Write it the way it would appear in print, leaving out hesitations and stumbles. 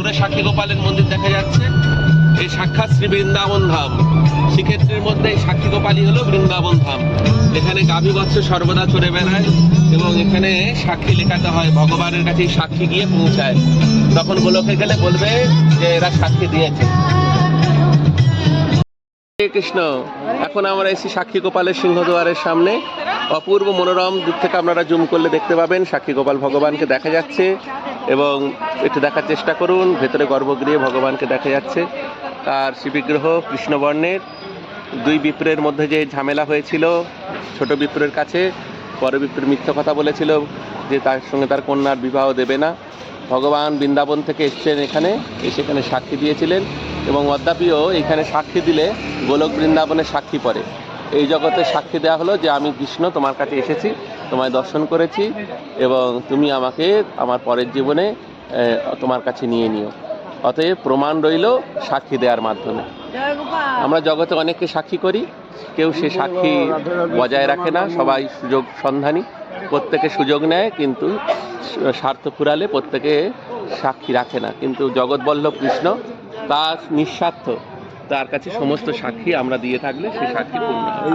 দূরে সাক্ষী গোপালের মন্দির দেখা যাচ্ছে। এই সাক্ষাৎ শ্রী বৃন্দাবন ধাম। শ্রীক্ষেত্রের মধ্যে এই সাক্ষী গোপালই হলো বৃন্দাবন ধাম। এখানে গাভী বৎস সর্বদা চড়ে বেড়ায় এবং এখানে সাক্ষী লেখাতে হয়, ভগবানের কাছে সাক্ষী গিয়ে পৌঁছায়। তখন গোলকে গেলে বলবে যে এরা সাক্ষী দিয়েছে। হরে কৃষ্ণ। এখন আমরা এসেছি সাক্ষী গোপালের সিংহদ্বারের সামনে। অপূর্ব মনোরম, দূর থেকে আপনারা জুম করলে দেখতে পাবেন সাক্ষী গোপাল ভগবানকে দেখা যাচ্ছে এবং একটু দেখার চেষ্টা করুন। ভেতরে গর্ভগৃহে ভগবানকে দেখা যাচ্ছে। তার শ্রীবিগ্রহ কৃষ্ণবর্ণের। দুই বিপ্রের মধ্যে যে ঝামেলা হয়েছিল ছোট বিপ্রের কাছে, বড় বিপ্রের মিথ্যা কথা বলেছিল যে তার সঙ্গে তার কন্যার বিবাহ দেবে না। ভগবান বৃন্দাবন থেকে এসছেন এখানে, সেখানে সাক্ষী দিয়েছিলেন এবং অদ্যাপিও এখানে সাক্ষী দিলে গোলক বৃন্দাবনে সাক্ষী পড়ে। এই জগতে সাক্ষী দেওয়া হলো যে আমি কৃষ্ণ তোমার কাছে এসেছি, তোমায় দর্শন করেছি এবং তুমি আমাকে আমার পরের জীবনে তোমার কাছে নিয়ে নিও। অতএব প্রমাণ রইল সাক্ষী দেওয়ার মাধ্যমে। আমরা জগতে অনেককে সাক্ষী করি, কেউ সে সাক্ষী বজায় রাখে না। সবাই সুযোগ সন্ধানী, প্রত্যেকে সুযোগ নেয়, কিন্তু স্বার্থ ফুরালে প্রত্যেকে সাক্ষী রাখে না। কিন্তু জগৎবল্লভ কৃষ্ণ তার নিঃস্বার্থ, তার কাছে সমস্ত সাক্ষী আমরা দিয়ে থাকলে সেই সাক্ষী পূর্ণ হয়।